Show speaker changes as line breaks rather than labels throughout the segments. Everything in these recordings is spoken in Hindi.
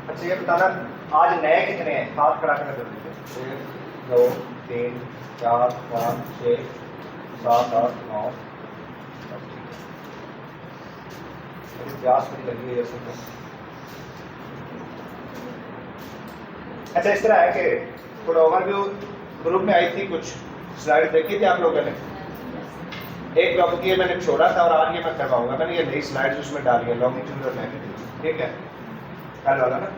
अच्छा ये बताना आज नए कितने हैं, हाथ खड़ा करना जरूरी है। 1 2 3 4 5 6 7 8 9 प्यास भी लगी हुई है इसमें। अच्छा इस तरह है कि थोड़ा ओवरव्यू ग्रुप में आई थी, कुछ स्लाइड देखी थी आप लोगों ने। एक ग्रुप की मैंने छोड़ा था और आज ये मैं करवाऊंगा। मैंने ये नई स्लाइड्स उसमें डाली है, लॉन्गिट्यूड और लैटिट्यूड। ठीक है, कल वाला ना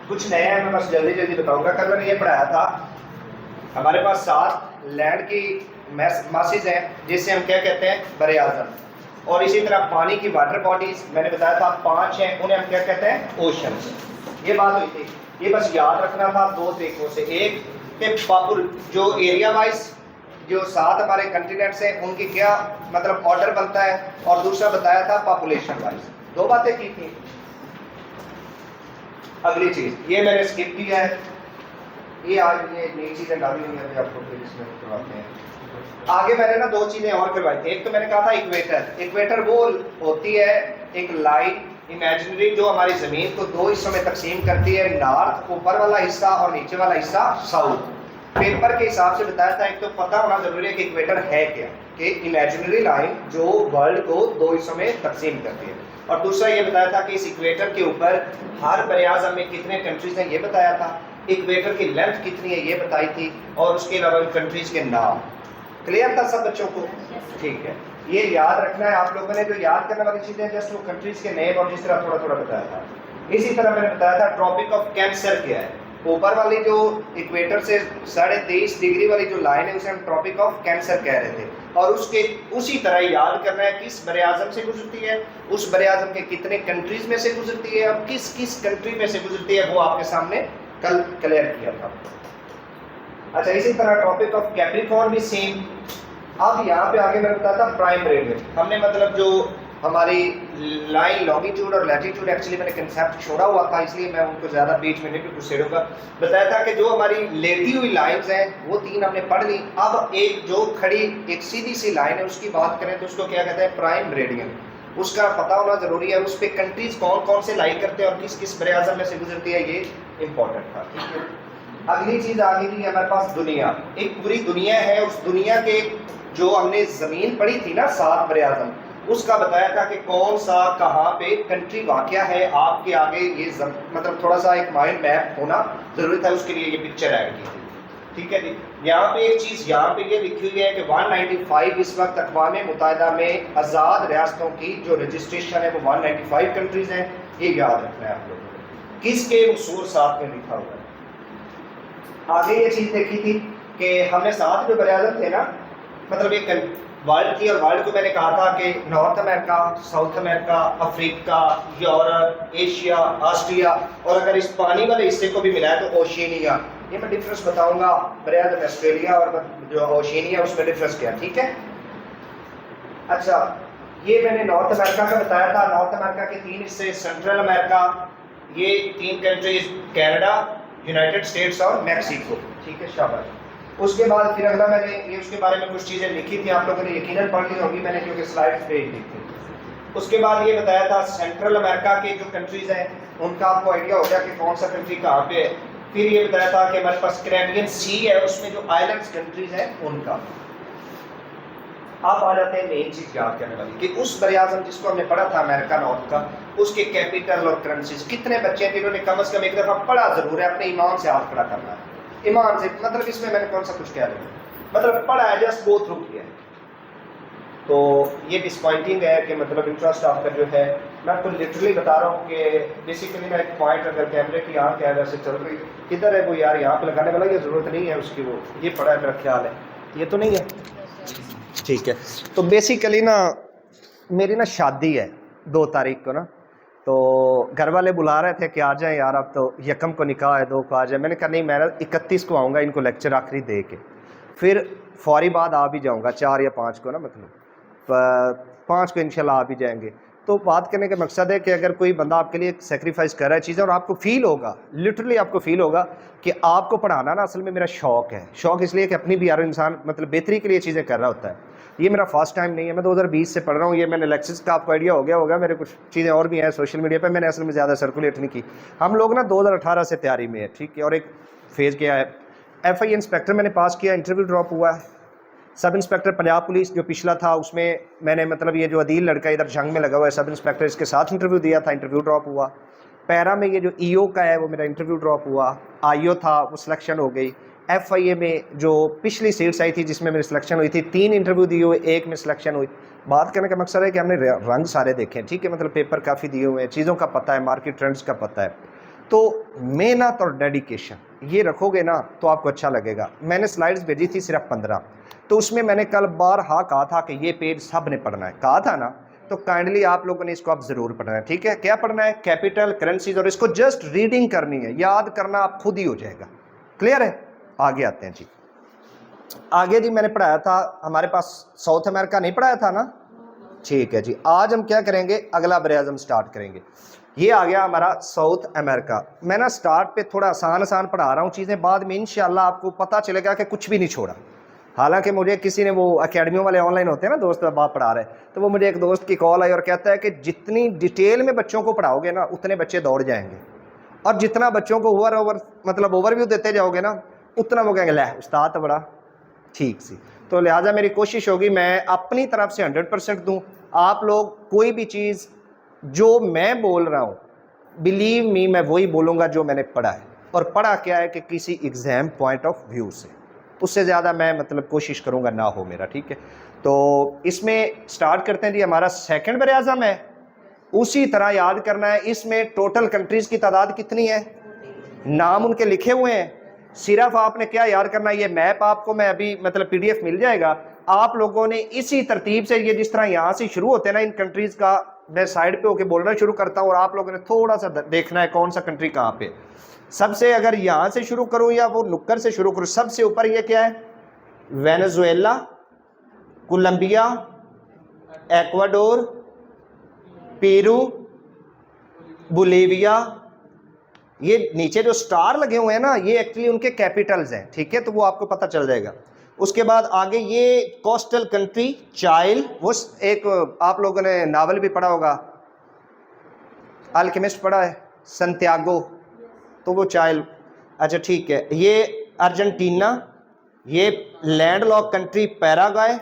कुछ नया है, मैं बस जल्दी जल्दी बताऊंगा। कल मैंने ये पढ़ाया था, हमारे पास 7 लैंड की मासेज हैं जिसे हम क्या कहते हैं, बरे आज़म। और इसी तरह पानी की वाटर बॉडीज मैंने बताया था 5 हैं, उन्हें हम क्या कहते हैं, ओशंस। ये बात हुई थी, ये बस याद रखना था 2 तरीकों से। एक कि पॉपुल जो एरिया वाइज जो 7 हमारे कंटिनेंट्स हैं उनकी क्या मतलब ऑर्डर बनता है, और दूसरा बताया था पॉपुलेशन वाइज। 2 बातें की थी। अगली चीज ये मैंने स्किप किया है, ये आज ये नई चीजें डाली हुई है आपको, फिर इसमें करवाते हैं। आगे मैंने ना 2 चीजें और करवाई थी। एक तो मैंने कहा था इक्वेटर। इक्वेटर वो होती है एक लाइन इमेजिनरी जो हमारी जमीन को 2 हिस्सों में तकसीम करती है, नॉर्थ ऊपर वाला हिस्सा और नीचे वाला हिस्सा साउथ। पेपर के हिसाब से बताया था, एक तो पता होना जरूरी है कि इक्वेटर है क्या, कि इमेजिनरी लाइन जो वर्ल्ड को 2 हिस्सों में तकसीम करती है। और दूसरा ये बताया था कि इस इक्वेटर के ऊपर हर बरे आज़म में कितने कंट्रीज हैं, ये बताया था। इक्वेटर की लेंथ कितनी है ये बताई थी, और उसके अलावा कंट्रीज के नाम। क्लियर था सब बच्चों को? ठीक है, ये याद रखना है आप लोगों ने। जो याद करने वाली चीजें जस्ट वो कंट्रीज के नेम और जिस तरह थोड़ा थोड़ा बताया था। इसी तरह मैंने बताया था ट्रॉपिक ऑफ कैंसर क्या है। ऊपर वाली जो इक्वेटर से 23.5 डिग्री वाली जो लाइन है उसे हम ट्रॉपिक ऑफ कैंसर कह रहे थे। और उसके उसी तरह याद करना है किस बरे आज़म से गुजरती है, उस बरे आज़म के कितने कंट्रीज में से गुजरती है, और किस किस कंट्री में से गुजरती है, वो आपके सामने कल क्लियर किया था। अच्छा इसी तरह टॉपिक ऑफ कैप्रिकॉर्न भी सेम। अब यहाँ पे आगे मैंने बताया था प्राइम मेरिडियन। हमने मतलब जो हमारी लाइन लॉन्गिट्यूड और लैटिट्यूड, एक्चुअली मैंने कंसेप्ट छोड़ा हुआ था इसलिए मैं उनको ज़्यादा बीच में नहीं घुसेड़ूंगा। बताया था कि जो हमारी लेटी हुई लाइंस हैं वो 3 हमने पढ़ ली। अब एक जो खड़ी एक सीधी सी लाइन है उसकी बात करें तो उसको क्या कहते हैं, प्राइम मेरिडियन। उसका पता होना जरूरी है, उस पर कंट्रीज कौन कौन से लाई करते हैं और किस किस बरे आज़म में से गुजरती है, ये इंपॉर्टेंट था। ठीक है, अगली चीज आ गई थी हमारे पास दुनिया। एक पूरी दुनिया है, उस दुनिया के जो हमने जमीन पढ़ी थी ना 7 बरे आज़म, उसका बताया था कि कौन सा कहाँ पे कंट्री वाक़या है। आपके आगे ये मतलब थोड़ा सा एक माइंड मैप होना जरूरी था, उसके लिए ये पिक्चर ऐड की थी। ठीक है जी, यहाँ पे एक चीज़ यहाँ पे ये लिखी हुई है कि 195 इस वक्त अक़वाम मुत्तहिदा में आज़ाद रियासतों की जो रजिस्ट्रेशन है वो 195 कंट्रीज हैं। ये याद रखना है आप लोगों को, किसके उसूल साथ में लिखा हुआ है। आगे ये चीज़ देखी थी कि हमने 7 जो बरे आज़म थे ना, मतलब एक वर्ल्ड की, और वर्ल्ड को मैंने कहा था कि north America, south America, Africa, Europe, Asia, Austria, और अगर इस पानी वाले हिस्से को भी मिलाया तो ओशिनिया। ये मैं डिफरेंस बताऊंगा, बरे आज़म ऑस्ट्रेलिया और जो ओशिनिया उसमें डिफरेंस क्या। ठीक है, अच्छा ये मैंने नॉर्थ अमेरिका का बताया था। नॉर्थ अमेरिका के 3 हिस्से, सेंट्रल अमेरिका, ये 3 कंट्रीज, कनाडा, यूनाइटेड स्टेट्स और मैक्सिको। ठीक है, शाबाश। उसके बाद फिर अगला मैंने ये उसके बारे में कुछ चीज़ें लिखी थी, आप लोगों ने यकीनन पढ़ ली होगी मैंने, क्योंकि स्लाइड्स भेज दी थी। उसके बाद ये बताया था सेंट्रल अमेरिका के जो कंट्रीज हैं उनका आपको आइडिया हो गया कि कौन सा कंट्री कहाँ पे है। फिर ये बताया था कि हमारे पास कैरेबियन सी है, उसमें जो आइलैंड्स कंट्रीज हैं उनका। आप आ जाते हैं मेन चीज याद करने वाली कि उस बरे आज़म जिसको हमने पढ़ा था अमेरिका नॉर्थ का, उसके कैपिटल और करेंसीज। कितने बच्चे हैं जिन्होंने कम से कम एक दफा पढ़ा जरूर है, अपने ईमान से हाथ खड़ा करना है। ईमान से मतलब इसमें मैंने कौन सा कुछ कह रहा हूँ, मतलब पढ़ा है, जस्ट गो थ्रू किया है। तो ये डिसपॉइंटिंग है कि मतलब इंटरेस्ट आपका जो है, मैं आपको लिटरली बता रहा हूँ कि बेसिकली मैं एक पॉइंट, अगर कैमरे की आँख है वैसे चल रही, किधर है वो यार, यहाँ पे लगाने वाला, ये ज़रूरत नहीं है उसकी, वो ये पड़ा है मेरा ख्याल है, ये तो नहीं है। ठीक है, तो बेसिकली ना मेरी ना शादी है 2 तारीख को ना, तो घर वाले बुला रहे थे कि आ जाएं यार, अब तो यकम को निकाह है, 2 को आ जाए। मैंने कहा नहीं, मैं 31 को आऊँगा, इनको लेक्चर आखिरी दे के फिर फौरी बाद आ भी जाऊँगा, 4 या 5 को ना, मतलब 5 को इंशाल्लाह आ भी जाएंगे। तो बात करने का मकसद है कि अगर कोई बंदा आपके लिए सेक्रीफाइस कर रहा है चीज़ें और आपको फील होगा, लिटरली आपको फील होगा कि आपको पढ़ाना ना असल में मेरा शौक़ है। शौक़ इसलिए कि अपनी भी यार इंसान मतलब बेहतरी के लिए चीज़ें कर रहा होता है। ये मेरा फर्स्ट टाइम नहीं है, मैं 2020 से पढ़ रहा हूँ। ये मैंने लेक्चर्स का आपको आइडिया हो गया होगा, मेरे कुछ चीज़ें और भी हैं सोशल मीडिया पर, मैंने असल में ज़्यादा सर्कुलेट नहीं की। हम लोग ना 2018 से तैयारी में है, ठीक है। और एक फेज़ क्या है, FI इंस्पेक्टर मैंने पास किया, इंटरव्यू ड्रॉप हुआ है। सब इंस्पेक्टर पंजाब पुलिस जो पिछला था उसमें मैंने मतलब ये जो अदील लड़का इधर जंग में लगा हुआ है सब इंस्पेक्टर, इसके साथ इंटरव्यू दिया था, इंटरव्यू ड्रॉप हुआ। पैरा में ये जो EO का है वो मेरा इंटरव्यू ड्रॉप हुआ। IO था वो सिलेक्शन हो गई। FIA में जो पिछली सीट्स आई थी जिसमें मेरी सिलेक्शन हुई थी, 3 इंटरव्यू दिए हुए, 1 में सिलेक्शन हुई। बात करने का मकसद है कि हमने रंग सारे देखे हैं, ठीक है, मतलब पेपर काफ़ी दिए हुए हैं, चीज़ों का पता है, मार्केट ट्रेंड्स का पता है। तो मेहनत और डेडिकेशन ये रखोगे ना तो आपको अच्छा लगेगा। मैंने स्लाइड्स भेजी थी सिर्फ 15, तो उसमें मैंने कल बारहा कहा था कि ये पेज सब ने पढ़ना है, कहा था ना। तो काइंडली आप लोगों ने इसको आप ज़रूर पढ़ना है, ठीक है। क्या पढ़ना है? कैपिटल करेंसीज, और इसको जस्ट रीडिंग करनी है, याद करना आप खुद ही हो जाएगा। क्लियर है? आगे आते हैं जी। आगे जी मैंने पढ़ाया था, हमारे पास साउथ अमेरिका नहीं पढ़ाया था ना, ठीक है जी। आज हम क्या करेंगे, अगला बरेआज़म स्टार्ट करेंगे। ये आ गया हमारा साउथ अमेरिका। मैं ना स्टार्ट पे थोड़ा आसान पढ़ा रहा हूँ चीज़ें, बाद में इंशाल्लाह आपको पता चलेगा कि कुछ भी नहीं छोड़ा। हालांकि मुझे किसी ने, वो अकेडमियों वाले ऑनलाइन होते हैं ना दोस्त, बाप पढ़ा रहे, तो वो मुझे एक दोस्त की कॉल आई और कहता है कि जितनी डिटेल में बच्चों को पढ़ाओगे ना उतने बच्चे दौड़ जाएंगे, और जितना बच्चों को ओवरव्यू देते जाओगे ना उतना वो कहेंगे ले उस्ताद तो बड़ा ठीक सी। तो लिहाजा मेरी कोशिश होगी मैं अपनी तरफ से 100% दूँ। आप लोग कोई भी चीज़ जो मैं बोल रहा हूँ, बिलीव मी, मैं वही बोलूँगा जो मैंने पढ़ा है। और पढ़ा क्या है कि किसी एग्ज़ाम पॉइंट ऑफ व्यू से, उससे ज़्यादा मैं मतलब कोशिश करूँगा ना हो मेरा, ठीक है। तो इसमें स्टार्ट करते हैं जी। हमारा सेकंड बरेआज़म है, उसी तरह याद करना है। इसमें टोटल कंट्रीज़ की तादाद कितनी है, नाम उनके लिखे हुए हैं। सिर्फ आपने क्या याद करना है, ये मैप आपको मैं अभी मतलब PDF मिल जाएगा। आप लोगों ने इसी तरतीब से, ये जिस तरह यहाँ से शुरू होते हैं ना इन कंट्रीज़ का, मैं साइड पे होके बोलना शुरू करता हूँ और आप लोगों ने थोड़ा सा देखना है कौन सा कंट्री कहाँ पे। सबसे अगर यहाँ से शुरू करूँ या वो नुक्कर से शुरू करूँ, सबसे ऊपर ये क्या है, Venezuela, Colombia, Ecuador, Peru, Bolivia. ये नीचे जो स्टार लगे हुए हैं ना ये एक्चुअली उनके कैपिटल्स हैं, ठीक है, तो वो आपको पता चल जाएगा। उसके बाद आगे ये कोस्टल कंट्री, चाइल, वो एक आप लोगों ने नावल भी पढ़ा होगा, अल्केमिस्ट पढ़ा है, संतियागो, तो वो चाइल, अच्छा ठीक है। ये अर्जेंटीना, ये लैंडलॉक कंट्री पैराग्वे,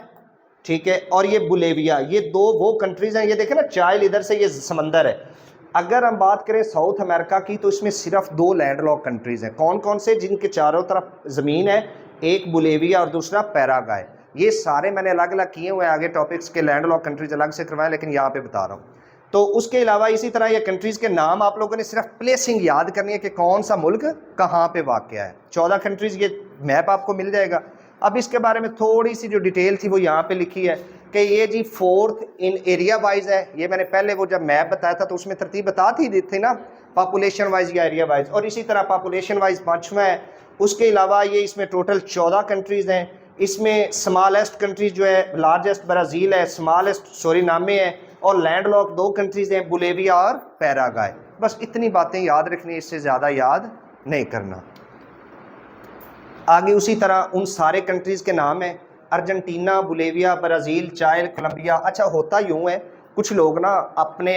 ठीक है, और ये बोलिविया। ये दो वो कंट्रीज हैं। ये देखें ना, चाइल इधर से, ये समंदर है। अगर हम बात करें साउथ अमेरिका की तो इसमें सिर्फ 2 लैंडलॉक कंट्रीज हैं। कौन कौन से? जिनके चारों तरफ ज़मीन है, एक बोलिविया और दूसरा पैराग्वे। ये सारे मैंने अलग अलग किए हुए हैं, आगे टॉपिक्स के लैंडलॉक कंट्रीज अलग से करवाएं, लेकिन यहाँ पे बता रहा हूँ। तो उसके अलावा इसी तरह ये कंट्रीज़ के नाम आप लोगों ने सिर्फ प्लेसिंग याद करनी है कि कौन सा मुल्क कहाँ पे वाक़या है। 14 कंट्रीज़, ये मैप आपको मिल जाएगा। अब इसके बारे में थोड़ी सी जो डिटेल थी वो यहाँ पे लिखी है कि ये जी 4th इन एरिया वाइज है। ये मैंने पहले वो जब मैप बताया था तो उसमें तरतीब बता थी ना, पॉपुलेशन वाइज या एरिया वाइज, और इसी तरह पॉपुलेशन वाइज 5वां है। उसके अलावा ये इसमें टोटल 14 कंट्रीज़ हैं। इसमें स्मॉलेस्ट कंट्रीज जो है, लार्जेस्ट ब्राज़ील है, स्मॉलेस्ट सूरीनामे है, और लैंडलॉक 2 कंट्रीज़ हैं, बोलिविया और पैराग्वे। बस इतनी बातें याद रखनी, इससे ज़्यादा याद नहीं करना। आगे उसी तरह उन सारे कंट्रीज़ के नाम हैं, अर्जेंटीना, बोलिविया, ब्राज़ील, चाइल, कोलंबिया। अच्छा होता यूँ है, कुछ लोग ना अपने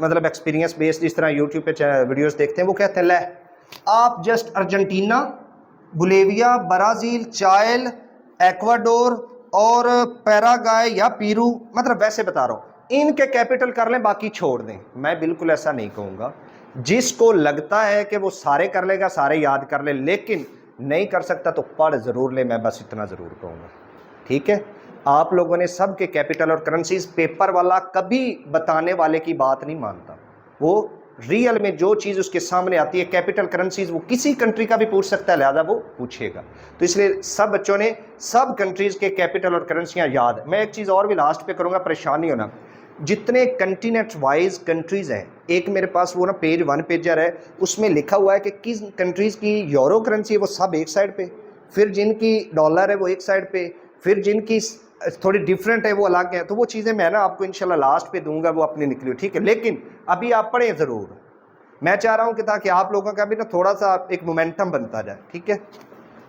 मतलब एक्सपीरियंस बेस्ड जिस तरह यूट्यूब पे वीडियोस देखते हैं, वो कहते हैं ले आप जस्ट अर्जेंटीना, बोलिविया, ब्राज़ील, चाइल, एक्वाडोर और पैराग्वे या पेरू, मतलब वैसे बता रहा हूँ, इनके कैपिटल कर लें, बाकी छोड़ दें। मैं बिल्कुल ऐसा नहीं कहूँगा। जिसको लगता है कि वो सारे कर लेगा, सारे याद कर ले, लेकिन नहीं कर सकता तो पढ़ ज़रूर ले, मैं बस इतना ज़रूर कहूँगा, ठीक है। आप लोगों ने सब के कैपिटल और करेंसीज, पेपर वाला कभी बताने वाले की बात नहीं मानता। वो रियल में जो चीज़ उसके सामने आती है, कैपिटल करेंसीज, वो किसी कंट्री का भी पूछ सकता है, लिहाजा वो पूछेगा। तो इसलिए सब बच्चों ने सब कंट्रीज़ के कैपिटल और करेंसियाँ याद। मैं एक चीज़ और भी लास्ट पे करूँगा, परेशान नहीं होना। जितने कंटिनेंट वाइज कंट्रीज़ हैं, एक मेरे पास वो ना पेज 1 पेजर है, उसमें लिखा हुआ है कि किस कंट्रीज़ की यूरो करेंसी है वो सब एक साइड पे, फिर जिनकी डॉलर है वो एक साइड पे, फिर जिनकी थोड़ी डिफरेंट है, वो अलग है, तो वो चीज़ें मैं ना आपको इंशाल्लाह लास्ट पे दूंगा, वो अपनी निकली, ठीक है। लेकिन अभी आप पढ़ें ज़रूर, मैं चाह रहा हूँ कि ताकि आप लोगों का भी ना थोड़ा सा एक मोमेंटम बनता जाए, ठीक है।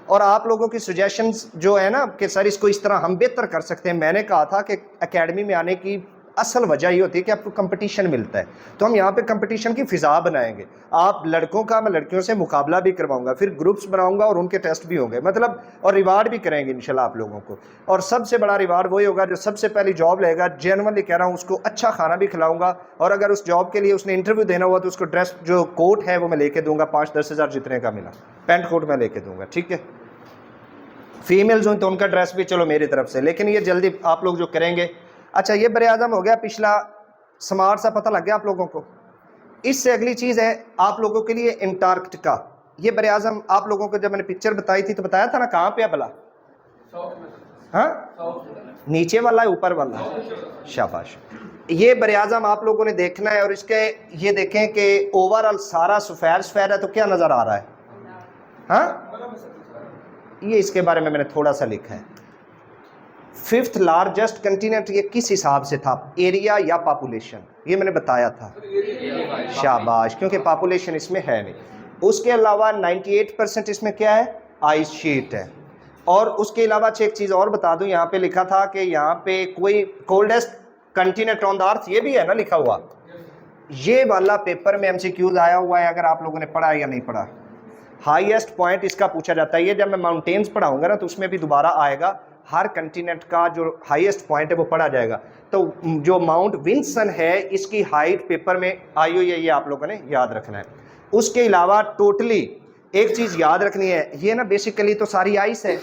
और आप लोगों की सजेशंस जो है ना कि सर इसको इस तरह हम बेहतर कर सकते हैं, मैंने कहा था कि एकेडमी में आने की असल वजह ये होती है कि आपको कंपटीशन मिलता है, तो हम यहाँ पे कंपटीशन की फ़िज़ा बनाएंगे। आप लड़कों का, मैं लड़कियों से मुकाबला भी करवाऊंगा, फिर ग्रुप्स बनाऊंगा और उनके टेस्ट भी होंगे, मतलब, और रिवार्ड भी करेंगे इंशाल्लाह आप लोगों को। और सबसे बड़ा रिवार्ड वही होगा जो सबसे पहली जॉब लेगा, जेन्युइनली कह रहा हूँ, उसको अच्छा खाना भी खिलाऊंगा। और अगर उस जॉब के लिए उसने इंटरव्यू देना हुआ तो उसको ड्रेस, जो कोट है वो मैं लेके दूंगा, 5-10 हज़ार जितने का मिला, पैंट कोट मैं लेके दूंगा, ठीक है। फीमेल्स हो तो उनका ड्रेस भी चलो मेरी तरफ से, लेकिन ये जल्दी आप लोग जो करेंगे। अच्छा, ये बरे आज़म हो गया पिछला, स्मार्ट सा पता लग गया आप लोगों को। इससे अगली चीज़ है आप लोगों के लिए अंटार्कटिका। ये बरे आज़म आप लोगों को जब मैंने पिक्चर बताई थी तो बताया था ना कहाँ पे है भला? हाँ, नीचे वाला है ऊपर वाला? शाबाश। ये बरे आज़म आप लोगों ने देखना है, और इसके ये देखें कि ओवरऑल सारा सफ़ेद सफ़ेद है, तो क्या नज़र आ रहा है? हाँ, ये इसके बारे में मैंने थोड़ा सा लिखा है। 5th लार्जेस्ट कंटिनेंट ये किस हिसाब से था, एरिया या पॉपुलेशन? ये मैंने बताया था, शाबाश, क्योंकि पॉपुलेशन इसमें है नहीं। उसके अलावा 98% इसमें क्या है, आइस शीट है। और उसके अलावा एक चीज़ और बता दूं, यहाँ पे लिखा था कि यहाँ पे कोई coldest continent on the earth, ये भी है ना लिखा हुआ। ये वाला पेपर में MCQs आया हुआ है, अगर आप लोगों ने पढ़ा या नहीं पढ़ा। हाईएस्ट पॉइंट इसका पूछा जाता है, ये जब मैं माउंटेन्स पढ़ाऊंगा ना तो उसमें भी दोबारा आएगा, हर कंटिनेंट का जो हाईएस्ट पॉइंट है वो पढ़ा जाएगा। तो जो माउंट विंसन है इसकी हाइट पेपर में आई हुई है, ये आप लोगों ने याद रखना है। उसके अलावा टोटली एक चीज़ याद रखनी है, ये ना बेसिकली तो सारी आइस है,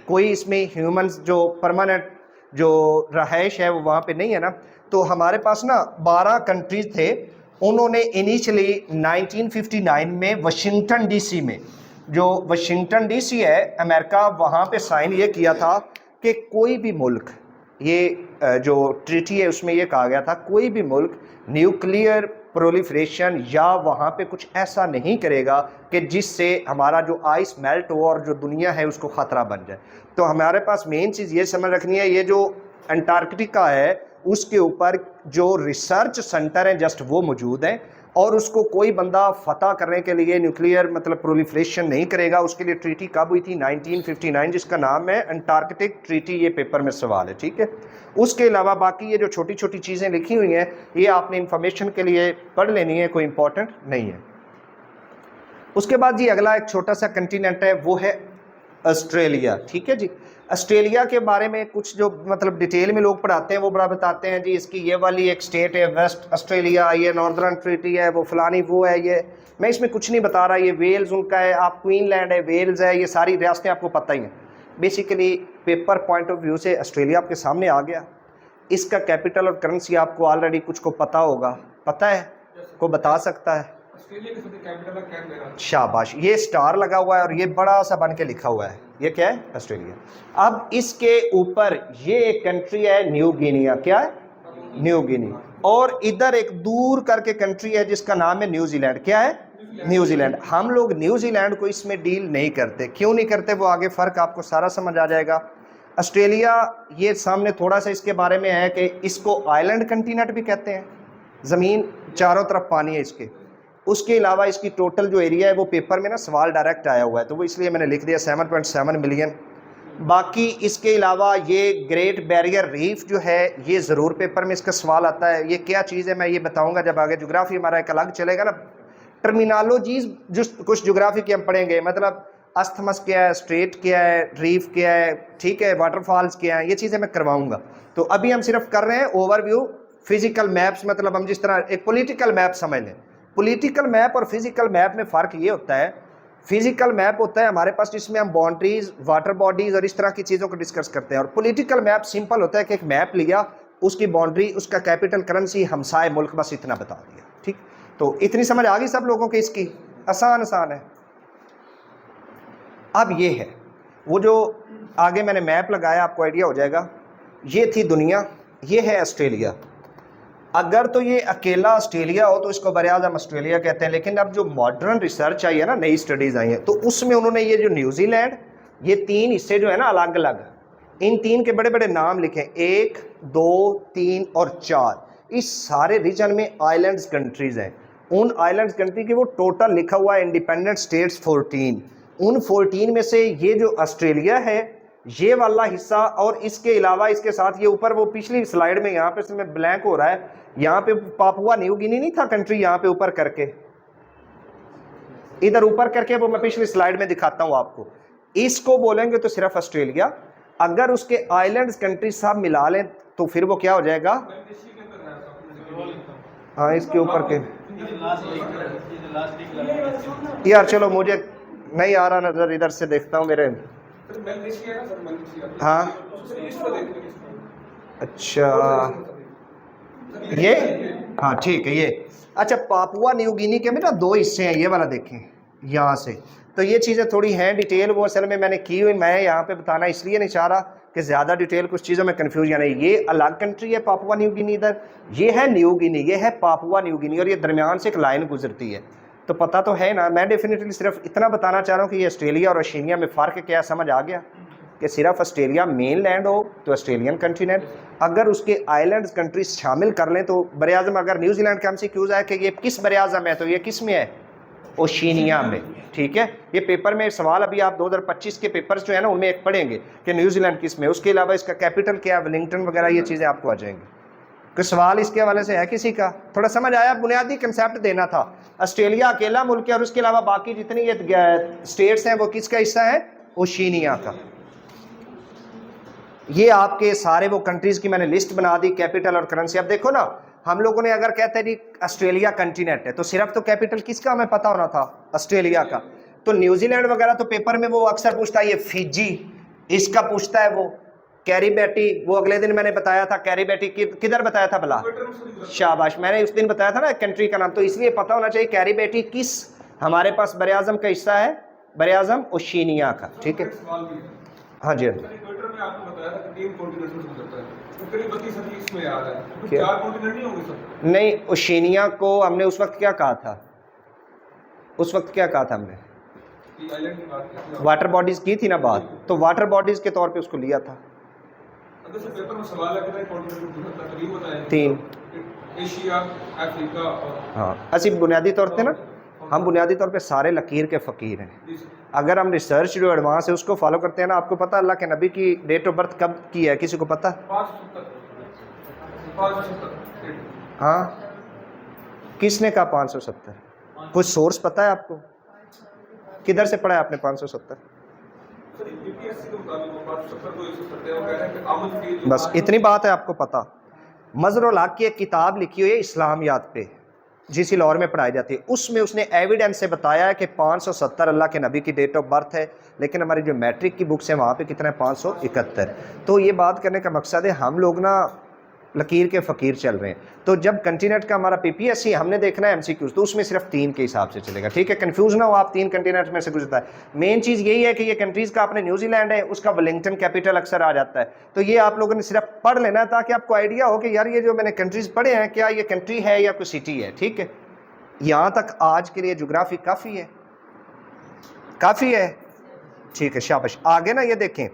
कोई इसमें ह्यूमंस जो परमानेंट जो रहाइश है वो वहाँ पे नहीं है ना। तो हमारे पास ना 12 कंट्रीज थे, उन्होंने इनिशियली 1959 में वाशिंगटन DC में, जो वाशिंगटन DC है अमेरिका, वहाँ पे साइन ये किया था कि कोई भी मुल्क, ये जो ट्रीटी है उसमें ये कहा गया था कोई भी मुल्क न्यूक्लियर प्रोलिफरेशन या वहाँ पे कुछ ऐसा नहीं करेगा कि जिससे हमारा जो आइस मेल्ट हो और जो दुनिया है उसको ख़तरा बन जाए। तो हमारे पास मेन चीज़ ये समझ रखनी है, ये जो अंटार्कटिका है उसके ऊपर जो रिसर्च सेंटर हैं जस्ट वो मौजूद हैं, और उसको कोई बंदा फतह करने के लिए न्यूक्लियर मतलब प्रोलिफरेशन नहीं करेगा। उसके लिए ट्रीटी कब हुई थी? 1959, जिसका नाम है अंटार्कटिक ट्रीटी। ये पेपर में सवाल है, ठीक है। उसके अलावा बाकी ये जो छोटी छोटी चीज़ें लिखी हुई हैं ये आपने इंफॉर्मेशन के लिए पढ़ लेनी है, कोई इंपॉर्टेंट नहीं है। उसके बाद जी अगला एक छोटा सा कंटिनेंट है, वो है ऑस्ट्रेलिया, ठीक है जी। ऑस्ट्रेलिया के बारे में कुछ जो मतलब डिटेल में लोग पढ़ाते हैं वो बड़ा बताते हैं जी, इसकी ये वाली एक स्टेट है वेस्ट ऑस्ट्रेलिया, ये नॉर्दर्न टेरिटरी है, वो फलानी वो है। ये मैं इसमें कुछ नहीं बता रहा, ये वेल्स उनका है, आप क्वीनलैंड है, वेल्स है, ये सारी रियासतें आपको पता ही हैं। Basically paper point of view से ऑस्ट्रेलिया आपके सामने आ गया। इसका कैपिटल और करेंसी आपको ऑलरेडी कुछ को पता होगा, पता है? को बता सकता है? शाबाश, ये स्टार लगा हुआ है और ये बड़ा सा बन के लिखा हुआ है, ये क्या है? ऑस्ट्रेलिया। अब इसके ऊपर ये एक कंट्री है न्यू गिनिया, क्या है? New Guinea. और इधर एक दूर करके कंट्री है जिसका नाम है न्यूजीलैंड, क्या है? न्यूजीलैंड। हम लोग न्यूजीलैंड को इसमें डील नहीं करते, क्यों नहीं करते वो आगे फ़र्क आपको सारा समझ आ जाएगा। ऑस्ट्रेलिया ये सामने थोड़ा सा इसके बारे में है कि इसको आइलैंड कंटिनेंट भी कहते हैं, ज़मीन चारों तरफ पानी है इसके। उसके अलावा इसकी टोटल जो एरिया है वो पेपर में ना सवाल डायरेक्ट आया हुआ है, तो वो इसलिए मैंने लिख दिया 7.7 मिलियन। बाकी इसके अलावा ये ग्रेट बैरियर रीफ जो है ये ज़रूर पेपर में इसका सवाल आता है। ये क्या चीज़ है मैं ये बताऊंगा जब आगे ज्योग्राफी हमारा एक अलग चलेगा ना। टर्मिनोलॉजीज जो कुछ ज्योग्राफी की हम पढ़ेंगे, मतलब अस्थमस क्या है, स्ट्रेट क्या है, रीफ क्या है, ठीक है, वाटरफॉल्स क्या है, ये चीज़ें मैं करवाऊँगा। तो अभी हम सिर्फ कर रहे हैं ओवरव्यू फिजिकल मैप्स, मतलब हम जिस तरह एक पॉलिटिकल मैप समझ लें। पॉलिटिकल मैप और फिजिकल मैप में फ़र्क ये होता है, फिजिकल मैप होता है हमारे पास जिसमें हम बाउंड्रीज, वाटर बॉडीज़ और इस तरह की चीज़ों को डिस्कस करते हैं, और पॉलिटिकल मैप सिंपल होता है कि एक मैप लिया, उसकी बाउंड्री, उसका कैपिटल, करेंसी, हमसाए मुल्क, बस इतना बता दिया, ठीक। तो इतनी समझ आ गई सब लोगों की, इसकी आसान है। अब ये है वो जो आगे मैंने मैप लगाया, आपको आइडिया हो जाएगा। ये थी दुनिया, ये है ऑस्ट्रेलिया। अगर तो ये अकेला ऑस्ट्रेलिया हो तो इसको बरे-आज़म ऑस्ट्रेलिया कहते हैं, लेकिन अब जो मॉडर्न रिसर्च आई है ना, नई स्टडीज़ आई हैं, तो उसमें उन्होंने ये जो न्यूजीलैंड, ये 3 हिस्से जो है ना अलग अलग, इन 3 के बड़े बड़े नाम लिखें, 1, 2, 3 और 4। इस सारे रीजन में आइलैंड्स कंट्रीज हैं। उन आइलैंड्स कंट्री की वो टोटल लिखा हुआ है इंडिपेंडेंट स्टेट्स 14। उन 14 में से ये जो ऑस्ट्रेलिया है ये वाला हिस्सा, और इसके अलावा इसके साथ ये ऊपर वो पिछली स्लाइड में यहाँ पे इसमें ब्लैंक हो रहा है, यहाँ पे पापुआ न्यू गिनी नहीं था कंट्री, यहाँ पे ऊपर करके, इधर ऊपर करके, वो मैं पिछली स्लाइड में दिखाता हूँ आपको। इसको बोलेंगे तो सिर्फ ऑस्ट्रेलिया। अगर उसके आइलैंड्स कंट्री सब मिला लें तो फिर वो क्या हो जाएगा, हाँ इसके ऊपर के, यार चलो मुझे नहीं आ रहा नजर, इधर से देखता हूँ मेरे, हाँ अच्छा ये, हाँ ठीक है ये, अच्छा पापुआ न्यू गिनी के में ना 2 हिस्से हैं, ये वाला देखें यहाँ से, तो ये चीज़ें थोड़ी हैं डिटेल, वो असल में मैंने की हुई, मैं यहाँ पे बताना इसलिए नहीं चाह रहा कि ज़्यादा डिटेल कुछ चीज़ों में कन्फ्यूजन है। ये अलग कंट्री है पापुआ न्यू गिनी, इधर ये है न्यू गिनी, ये है पापुआ न्यू गिनी, और ये दरमियान से एक लाइन गुजरती है, तो पता तो है ना। मैं डेफिनेटली सिर्फ इतना बताना चाह रहा हूँ कि ये ऑस्ट्रेलिया और ओशिनिया में फ़र्क क्या समझ आ गया, कि सिर्फ ऑस्ट्रेलिया मेन लैंड हो तो ऑस्ट्रेलियन कंटिनेंट, अगर उसके आइलैंड्स कंट्रीज शामिल कर लें तो बरआज़म, अगर न्यूजीलैंड का MCQs है कि ये किस बरआज़म है, तो ये किस में है, ओशिनिया में, ठीक है। ये पेपर में सवाल अभी आप 2025 के पेपर्स जो है ना उनमें एक पढ़ेंगे कि न्यूजीलैंड किस में, उसके अलावा इसका कैपिटल क्या है, वेलिंगटन वगैरह, ये चीज़ें आपको आ जाएंगी। कोई सवाल इसके हवाले से है किसी का, थोड़ा समझ आया, बुनियादी कंसेप्ट देना था। ऑस्ट्रेलिया अकेला मुल्क है और उसके अलावा बाकी जितनी ये स्टेट्स हैं वो किसका हिस्सा है, ओशिनिया का। ये आपके सारे वो कंट्रीज की मैंने लिस्ट बना दी, कैपिटल और करेंसी। अब देखो ना, हम लोगों ने अगर कहते हैं ऑस्ट्रेलिया कंटिनेंट है तो सिर्फ तो कैपिटल किसका हमें पता होना था, ऑस्ट्रेलिया का। तो न्यूजीलैंड वगैरह तो पेपर में वो अक्सर पूछता है, ये फिजी इसका पूछता है, वो कैरिबेटी, वो अगले दिन मैंने बताया था कैरिबेटी किधर बताया था भला, शाबाश, मैंने उस दिन बताया था ना कंट्री का नाम, तो इसलिए पता होना चाहिए कैरिबेटी किस हमारे पास बरआज़म का हिस्सा है, बरआज़म ओशिनिया का, ठीक है। हाँ जी, नहीं ओशिनिया को हमने उस वक्त क्या कहा था, उस वक्त क्या कहा था हमने, वाटर बॉडीज की थी ना बात, तो वाटर बॉडीज के तौर पे उसको लिया था। पेपर में सवाल है 3, एशिया, अफ्रीका और, हाँ असि बुनियादी तौर पे ना, हम बुनियादी तौर पे सारे लकीर के फ़कीर हैं। अगर हम रिसर्च जो एडवांस है उसको फॉलो करते हैं ना, आपको पता अल्लाह के नबी की डेट ऑफ बर्थ कब की है, किसी को पता? 570। हाँ किसने कहा 570? कुछ सोर्स पता है आपको, किधर से पढ़ा है आपने 570? बस इतनी बात है आपको पता। मज़हरुल हक़ की एक किताब लिखी हुई है इस्लामियात पे, जिस लाहौर में पढ़ाई जाती है, उसमें उसने एविडेंस से बताया है कि 570 अल्लाह के नबी की डेट ऑफ बर्थ है, लेकिन हमारी जो मैट्रिक की बुक्स हैं वहाँ पे कितना है, 571। तो ये बात करने का मकसद है हम लोग ना लकीर के फ़कीर चल रहे हैं। तो जब कंटिनेंट का हमारा PPSC हमने देखना है MCQs, तो उसमें सिर्फ 3 के हिसाब से चलेगा, ठीक है। कंफ्यूज ना हो आप, 3 कंटिनेंट में से गुजरता है। मेन चीज़ यही है कि ये कंट्रीज़ का अपने न्यूजीलैंड है, उसका वेलिंगटन कैपिटल अक्सर आ जाता है, तो ये आप लोगों ने सिर्फ पढ़ लेना है ताकि आपको आइडिया हो कि यार ये जो मैंने कंट्रीज़ पढ़े हैं क्या ये कंट्री है या कोई सिटी है, ठीक है। यहाँ तक आज के लिए जोग्राफी काफ़ी है, काफ़ी है, ठीक है, शाबाश। आगे ना ये देखें,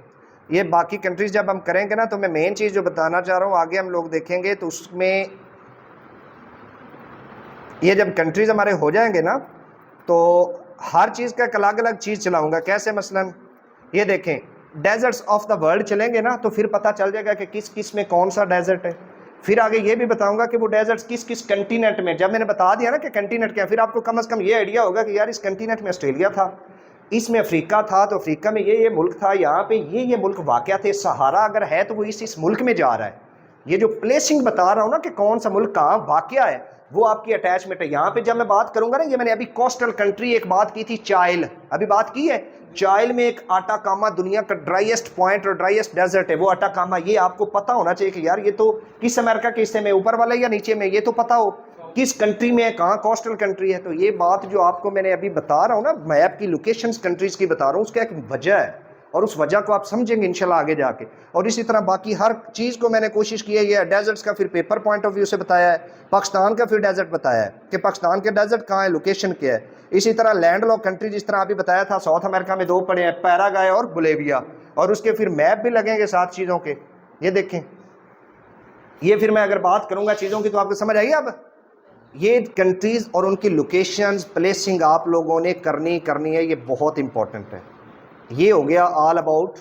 ये बाकी कंट्रीज जब हम करेंगे ना, तो मैं मेन चीज़ जो बताना चाह रहा हूँ आगे हम लोग देखेंगे, तो उसमें ये जब कंट्रीज हमारे हो जाएंगे ना, तो हर चीज़ का एक अलग अलग चीज़ चलाऊंगा। कैसे? मसलन ये देखें, डेजर्ट्स ऑफ द वर्ल्ड चलेंगे ना, तो फिर पता चल जाएगा कि किस किस में कौन सा डेजर्ट है। फिर आगे ये भी बताऊंगा कि वो डेजर्ट्स किस किस कंटिनेंट में, जब मैंने बता दिया ना कि कंटिनेंट क्या, फिर आपको कम से कम ये आइडिया होगा कि यार इस कंटिनेंट में ऑस्ट्रेलिया था, इसमें अफ्रीका था, तो अफ्रीका में ये मुल्क था, यहाँ पे ये मुल्क वाक़या थे, सहारा अगर है तो वो इस मुल्क में जा रहा है। ये जो प्लेसिंग बता रहा हूँ ना कि कौन सा मुल्क कहाँ वाक़या है, वो आपकी अटैचमेंट है। यहाँ पे जब मैं बात करूँगा ना, ये मैंने अभी कोस्टल कंट्री एक बात की थी, चाइल, अभी बात की है, चाइल में एक आटाकामा दुनिया का ड्राइएस्ट पॉइंट और ड्राइएस्ट डेजर्ट है, वो आटाकामा। ये आपको पता होना चाहिए कि यार ये तो किस अमेरिका के हिस्से में, ऊपर वाला या नीचे में, ये तो पता हो किस कंट्री में है, कहाँ कोस्टल कंट्री है। तो ये बात जो आपको मैंने अभी बता रहा हूँ ना, मैप की लोकेशंस कंट्रीज़ की बता रहा हूँ, उसका एक वजह है और उस वजह को आप समझेंगे इंशाल्लाह आगे जाके। और इसी तरह बाकी हर चीज़ को मैंने कोशिश की है। ये डेजर्ट्स का फिर पेपर पॉइंट ऑफ व्यू से बताया है, पाकिस्तान का फिर डेजर्ट बताया है कि पाकिस्तान के डेजर्ट कहाँ है, लोकेशन क्या है। इसी तरह लैंड लॉक कंट्री जिस तरह अभी बताया था, साउथ अमेरिका में 2 पड़े हैं, पैराग्वे और बोलिविया। और उसके फिर मैप भी लगेंगे साथ चीज़ों के। ये देखें, ये फिर मैं अगर बात करूंगा चीज़ों की तो आपको समझ आइए। अब ये कंट्रीज़ और उनकी लोकेशंस प्लेसिंग आप लोगों ने करनी है, ये बहुत इंपॉर्टेंट है। ये हो गया ऑल अबाउट